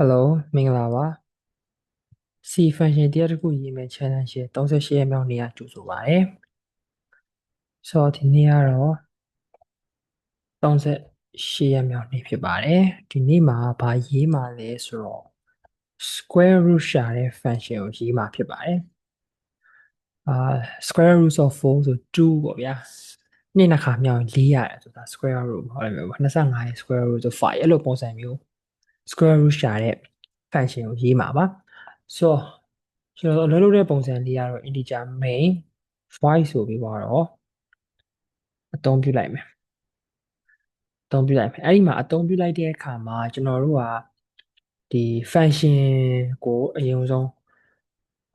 Hello မင်္ဂလာပါ C function တရားတစ်ခုရေးမယ် challenge ရဲ့38ရက်မြောက်နေ့ကကြိုဆိုပါရစေဆိုတော့ဒီနေ့ကတော့38ရက်မြောက်နေ့ဖြစ်ပါတယ်ဒီနေ့မှာဘာရေးမှာလဲဆိုတော့ square root ရှာတဲ့ function ကိုရေးမှာဖြစ်ပါတယ်square root of 4ဆို2ပေါ့ဗျာနှစ်နှစ်ခါမြောက်4ရတယ်ဆိုတာ square root ဟောတယ်မျိုး25ရဲ့ square root ဆို5အဲ့လိုပုံစံမျိုး square root ရှာတဲ့ function ကိုရေးမှာပါဆိုတော့ကျွန်တော်အလုပ်လုပ်တဲ့ပုံစံလေးကတော့ integer main void ဆိုပြီးတော့အသုံးပြုလိုက်မယ်အသုံးပြုလိုက်မယ်အဲ့ဒီမှာအသုံးပြုလိုက်တဲ့အခါမှာကျွန်တော်တို့ကဒီ function ကိုအရင်ဆုံး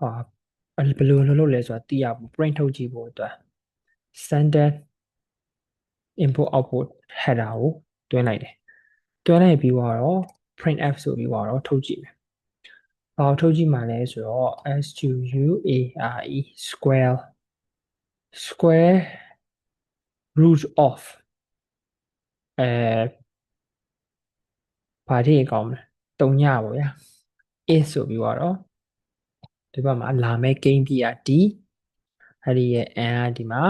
ဟာဘယ်လိုလုပ်လဲဆိုတာသိရဖို့ print ထုတ်ကြည့်ဖို့အတွက် standard input output header ကိုတွင်းလိုက်တယ်တွင်းလိုက်ပြီးတော့ printf ဆိုပြီးတော့ထုတ်ကြည့်မယ်ဘာထုတ်ကြည့်မှလဲဆိုတော့ square square root of ဘာထိကောင်းမလဲတုံညပေါ့ဗျာ is ဆိုပြီးတော့ဒီဘက်မှာလာမဲ့ gain ပြရ d အဲ့ဒီရဲ့ n ကဒီမှာ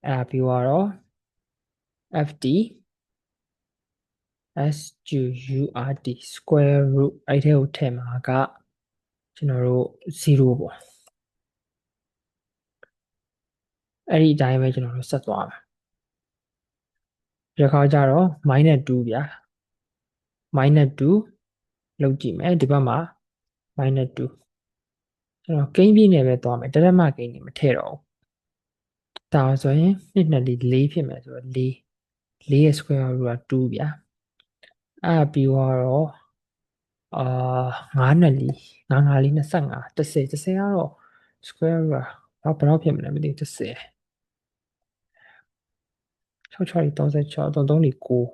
အဲ့ဒါပြီးတော့ fd squrt square root အဲ့ထဲကိုထည့်မှာကကျွန်တော်တို့0ပေါ့အဲ့ဒီအတိုင်းပဲကျွန်တော်တို့ဆက်သွားမယ်ဒီခါကျတော့ -2 ဗျာ -2 လောက်ကြည့်မယ်ဒီဘက်မှာ -2 ကျွန်တော် gain ပြည့်နေပဲသွားမယ်တရက်မှ gain နေမထည့်တော့ဘူးဒါဆိုရင်2နဲ့4ဖြစ်မယ်ဆိုတော့4ရဲ့ square root က2ဗျာအဲ့ပြီးတော့9နဲ့4 9 9 4 25 10 10ကတော့ square root ကဘယ်တော့ဖြစ်မလဲမသိဘူး10 6 6 36 33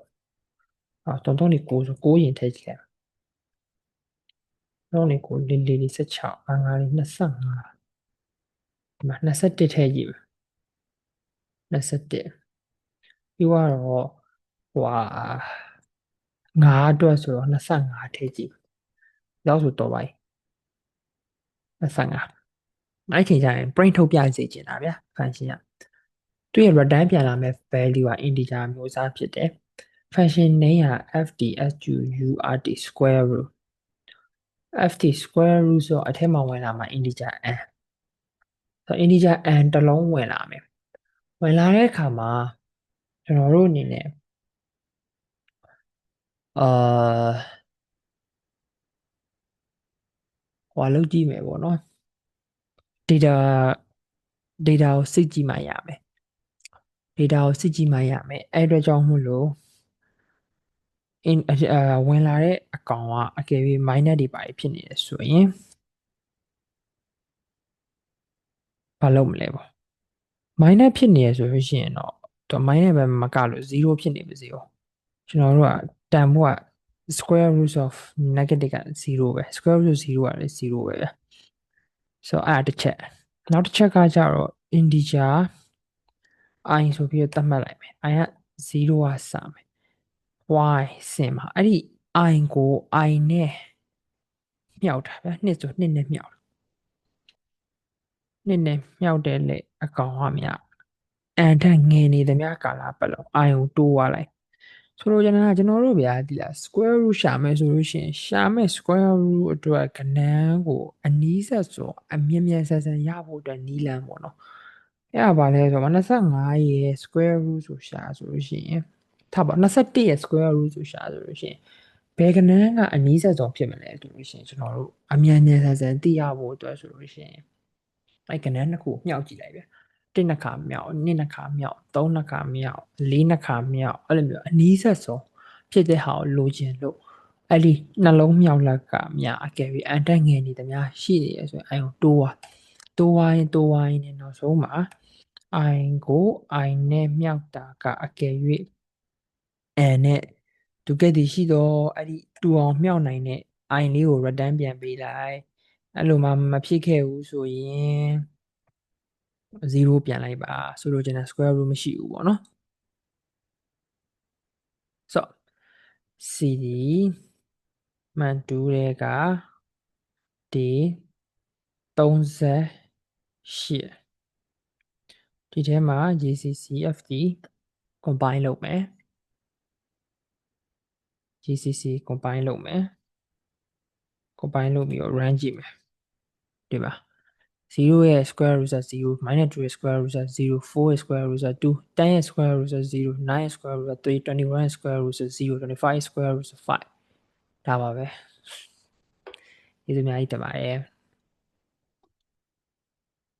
933 9ဆို9ရင်ထည့်ကြည့်လိုက်တော့9 4 4 4 16 5 5 25ဒီမှာ21ထည့်ကြည့်မယ်21ပြီးတော့ဟိုဟာ9အတွက်ဆိုတော့25ထည့်ကြည့်ရောက်ဆိုတော့ပါ25အဲ့ချိန်ကျရင် print ထုတ်ပြစေချင်တာဗျာ function ကသူ့ရဲ့ return ပြန်လာမဲ့ value က integer မျိုးစားဖြစ်တယ် function name က fd square root fd square root ဆိုတော့အထက်မှာဝင်လာမှာ integer n ဆိုတော့ integer n တစ်လုံးဝင်လာမယ်ဝင်လာတဲ့အခါမှာကျွန်တော်တို့အနေနဲ့ဟိုလောက်ကြည့်မယ်ပေါ့နော် data ကိုစစ်ကြည့်မှရမယ် data ကိုစစ်ကြည့်မှရမယ်အဲ့အတွက်ကြောင့်မို့လို့ဝင်လာတဲ့အကောင်ကအကယ်၍ minus တွေပါဖြစ်နေတယ်ဆိုရင်ဘာလုပ်မလဲပေါ့ minus ဖြစ်နေရဆိုလို့ရှိရင်တော့သူ minus ပဲမကလို့0ဖြစ်နေပါစေရောကျွန်တော်တို့ကတန်ဖို့က square root of negative က0ပဲ square root 0ကလည်း0ပဲဗျဆိုတော့အဲ့တစ်ချက်နောက်တစ်ချက်ကကြတော့ integer i ဆိုပြီးတော့သတ်မှတ်လိုက်မယ် i က0ကစမယ် y ဆင်မှာအဲ့ဒီ i ကို i နဲ့မြောက်တာဗျနှစ်ဆိုနှစ်နဲ့မြောက်နှစ်နဲ့မြောက်တဲ့လေအကောင်ကမြအန်ထက်ငယ်နေသမျှကာလပတ်လုံး i ကိုတိုးသွားလိုက်ဆိုလိုချင်တာကကျွန်တော်တို့ဗျာဒီလား square root ရှာမယ်ဆိုလို့ရှိရင်ရှာမယ် square root အတွက်ကဏန်းကိုအနီးဆက်ဆိုအမြင်မြန်ဆန်ဆန်ရဖို့အတွက်နီးလန်းပေါ့နော်အဲ့ဒါဘာလဲဆိုတော့25ရဲ့ square root ဆိုရှာဆိုလို့ရှိရင်ထားပါ21ရဲ့ square root ဆိုရှာဆိုလို့ရှိရင်ဘယ်ကဏန်းကအနီးဆက်ဆုံးဖြစ်မလဲဆိုလို့ရှိရင်ကျွန်တော်တို့အမြန်မြန်ဆန်ဆန်သိရဖို့အတွက်ဆိုလို့ရှိရင်အဲ့ကဏန်းနှစ်ခုမြှောက်ကြည့်လိုက်ဗျတစ်နှစ်ခါမြောက်နှစ်နှစ်ခါမြောက်သုံးနှစ်ခါမြောက်လေးနှစ်ခါမြောက်အဲ့လိုမျိုးအနီးဆက်ဆုံးဖြစ်တဲ့ဟာကိုလိုချင်လို့အဲ့ဒီနှလုံးမြောက်လက်ကများအကယ်၍အန်တက်ငယ်နေသမျှရှိနေရဆိုရင်အဲ့ကိုတိုးဝိုင်းနဲ့နောက်ဆုံးမှာ i ကို i နဲ့မြောက်တာကအကယ်၍ n နဲ့သူကဲ့တည်ရှိတော့အဲ့ဒီတူအောင်မြောက်နိုင်တဲ့ i လေးကို return ပြန်ပေးလိုက်အဲ့လိုမှမဖြစ်ခဲ့ဘူးဆိုရင်0ပြန်လိုက်ပါဆိုလိုချင်တဲ့ square root မရှိဘူးပေါ့နော်ဆိုတော့ cd မှန်တူတဲ့ကဒီ38ဒီထဲမှာ GCCFD combine လုပ်မယ် GCC combine လုပ်မယ် combine လုပ်ပြီးတော့ run ကြည့်မယ်ဒီပါ0ရဲ့ square root က0 -2 ရဲ့ square root က0 4ရဲ့ square root က2 10ရဲ့ square root က0 9ရဲ့ square root က3 21ရဲ့ square root က0 25ရဲ့ square root က5ဒါပါပဲကျေးဇူးအများကြီးတင်ပါတယ်